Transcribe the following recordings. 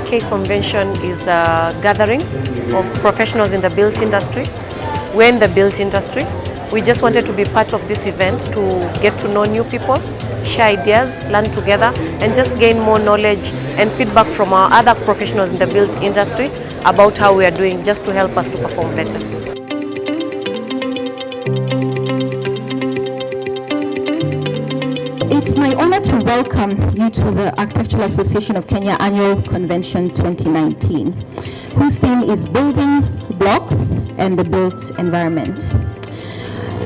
AAK convention is a gathering of professionals in the built industry. We're in the built industry. We just wanted to be part of this event to get to know new people, share ideas, learn together, and just gain more knowledge and feedback from our other professionals in the built industry about how we are doing, just to help us to perform better. It's my honor to welcome you to the Architectural Association of Kenya Annual Convention 2019, whose theme is Building Blocks and the Built Environment.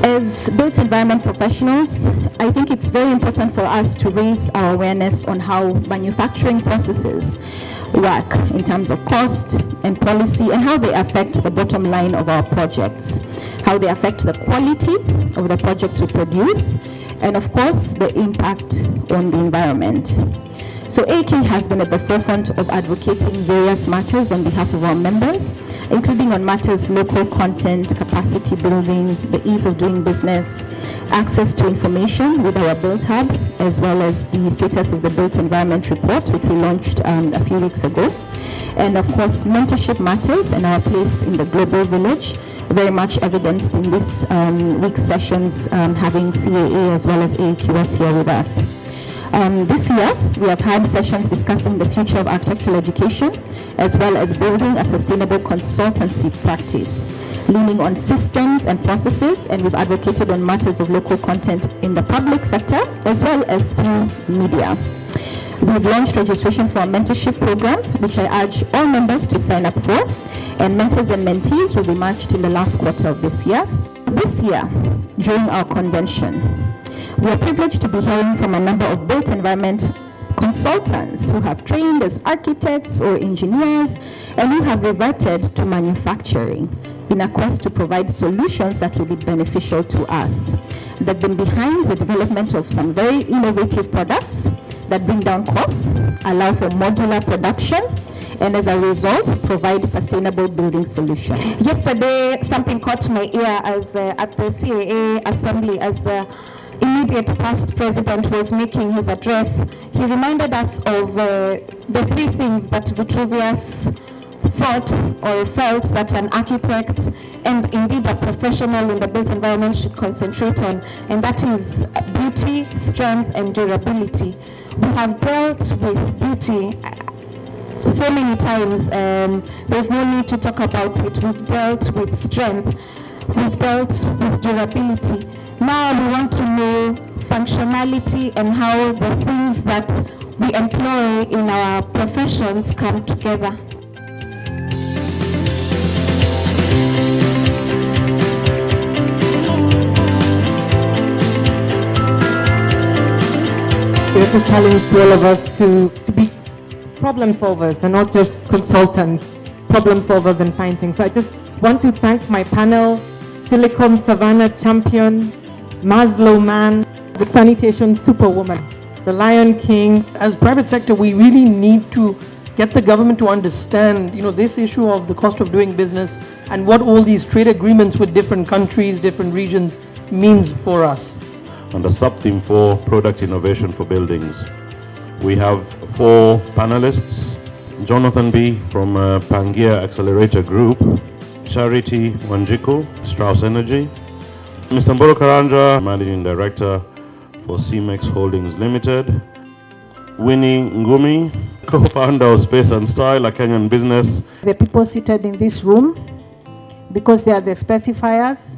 As built environment professionals, I think it's very important for us to raise our awareness on how manufacturing processes work in terms of cost and policy, and how they affect the bottom line of our projects, how they affect the quality of the projects we produce, and of course, the impact on the environment. So AAK has been at the forefront of advocating various matters on behalf of our members, including on matters local content, capacity building, the ease of doing business, access to information with our Build Hub, as well as the status of the Built Environment Report, which we launched a few weeks ago. And of course, mentorship matters and our place in the global village, very much evidenced in this week's sessions, having CAA as well as AAQS here with us. This year, we have had sessions discussing the future of architectural education, as well as building a sustainable consultancy practice, leaning on systems and processes, and we've advocated on matters of local content in the public sector, as well as through media. We've launched registration for a mentorship program, which I urge all members to sign up for, and mentors and mentees will be matched in the last quarter of this year. This year, during our convention, we are privileged to be hearing from a number of built environment consultants who have trained as architects or engineers and who have reverted to manufacturing in a quest to provide solutions that will be beneficial to us. They've been behind the development of some very innovative products that bring down costs, allow for modular production, and as a result, provide sustainable building solutions. Yesterday, something caught my ear as at the CAA assembly as the immediate past president was making his address. He reminded us of the three things that Vitruvius thought or felt that an architect and indeed a professional in the built environment should concentrate on, and that is beauty, strength, and durability. We have dealt with beauty so many times, there's no need to talk about it. We've dealt with strength, we've dealt with durability. Now we want to know functionality and how the things that we employ in our professions come together. It's a challenge to all of us to be problem solvers and not just consultants, problem solvers and find things. So I just want to thank my panel, Silicon Savannah champion, Maslow man, the sanitation superwoman, the Lion King. As private sector, we really need to get the government to understand, this issue of the cost of doing business and what all these trade agreements with different countries, different regions means for us. Under sub-theme 4, Product Innovation for Buildings, we have 4 panelists: Jonathan B. from Pangaea Accelerator Group, Charity Wanjiku, Strauss Energy, Mr. Mboro Karanja, Managing Director for CMEX Holdings Limited, Winnie Ngumi, co-founder of Space and Style, a Kenyan business. The people seated in this room, because they are the specifiers,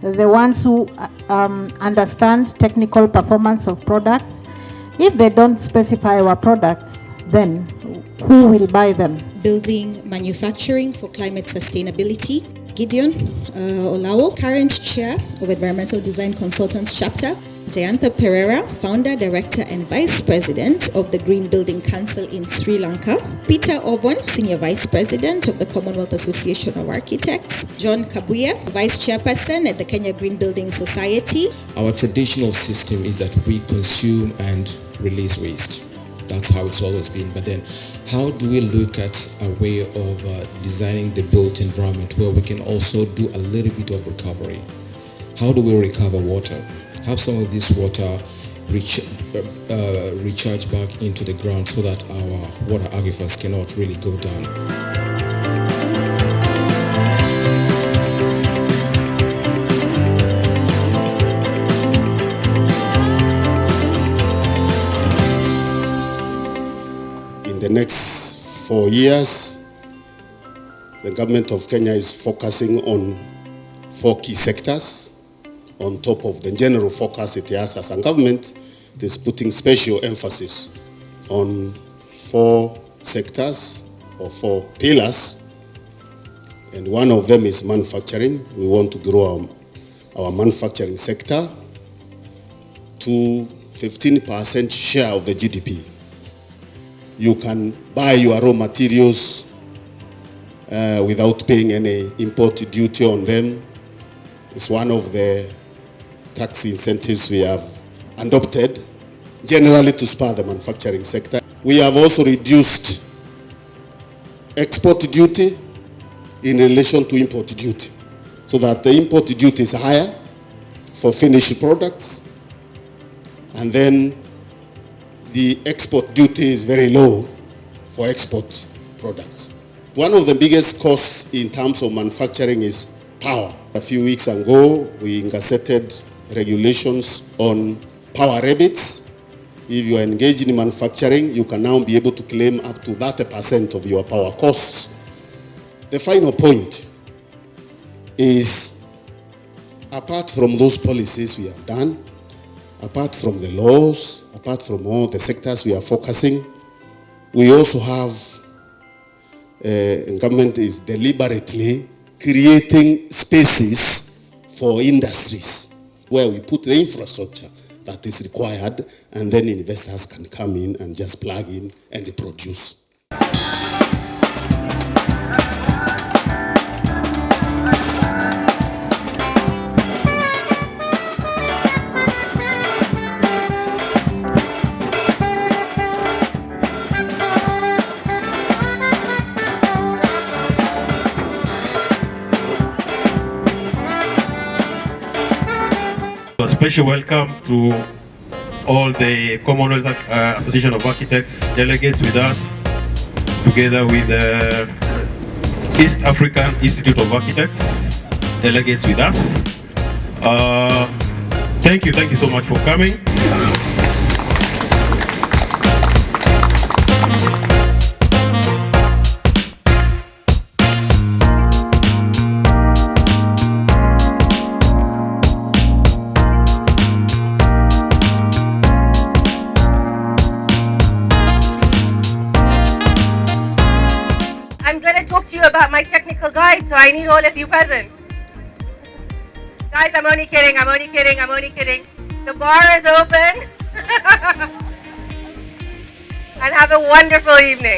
the ones who understand technical performance of products. If they don't specify our products, then who will buy them? Building manufacturing for climate sustainability. Gideon Olawo, current chair of Environmental Design Consultants Chapter. Jayantha Pereira, founder, director, and vice president of the Green Building Council in Sri Lanka. Peter Obon, senior vice president of the Commonwealth Association of Architects. John Kabuya, vice chairperson at the Kenya Green Building Society. Our traditional system is that we consume and release waste. That's how it's always been. But then, how do we look at a way of designing the built environment where we can also do a little bit of recovery? How do we recover water? Have some of this water recharge back into the ground so that our water aquifers cannot really go down. In the next 4 years, the government of Kenya is focusing on 4 key sectors. On top of the general focus it has as a government, it is putting special emphasis on 4 sectors or 4 pillars. And one of them is manufacturing. We want to grow our manufacturing sector to 15% share of the GDP. You can buy your raw materials without paying any import duty on them. It's one of the tax incentives we have adopted generally to spur the manufacturing sector. We have also reduced export duty in relation to import duty, so that the import duty is higher for finished products, and then the export duty is very low for export products. One of the biggest costs in terms of manufacturing is power. A few weeks ago, we gazetted regulations on power rebates. If you are engaged in manufacturing, you can now be able to claim up to 30% of your power costs. The final point is, apart from those policies we have done, apart from the laws, apart from all the sectors we are focusing, we also have, government is deliberately creating spaces for industries where we put the infrastructure that is required, and then investors can come in and just plug in and produce. A special welcome to all the Commonwealth Association of Architects delegates with us, together with the East African Institute of Architects delegates with us. Thank you so much for coming. About my technical guide, so I need all of you present. Guys, I'm only kidding. The bar is open. And have a wonderful evening.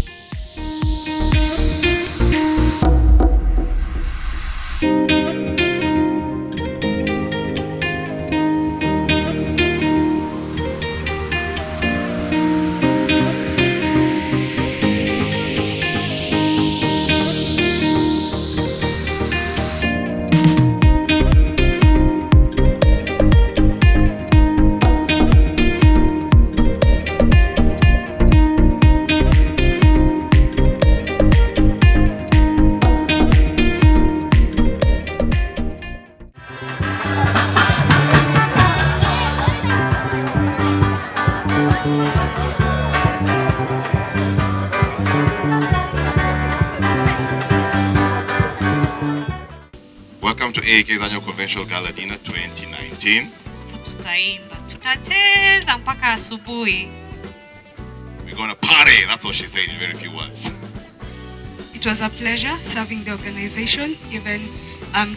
Welcome to AAK's annual conventional gala dinner 2019. Tutaimba, tutacheza mpaka asubuhi. We're going to party, that's what she said in very few words. It was a pleasure serving the organization, even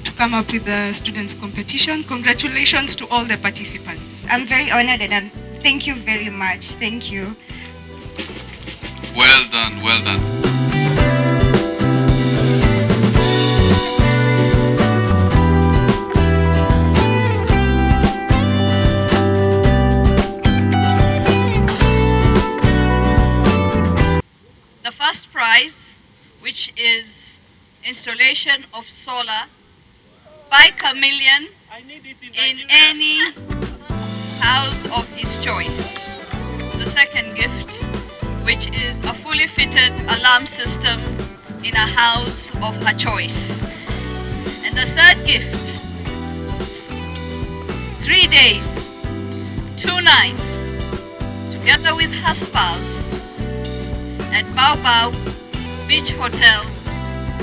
to come up with the students' competition. Congratulations to all the participants. I'm very honored and thank you very much. Thank you. Well done, well done. The first prize, which is installation of solar by Chameleon in any house of his choice. The second gift, which is a fully fitted alarm system in a house of her choice. And the third gift, 3 days, 2 nights, together with her spouse at Bao Bao Beach Hotel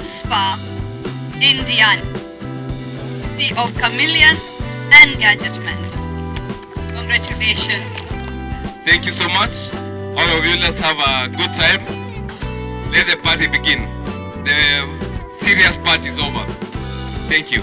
Spa, Indian. Sea of Chameleon and Gadgetment. Congratulations. Thank you so much. All of you, let's have a good time. Let the party begin. The serious part is over. Thank you.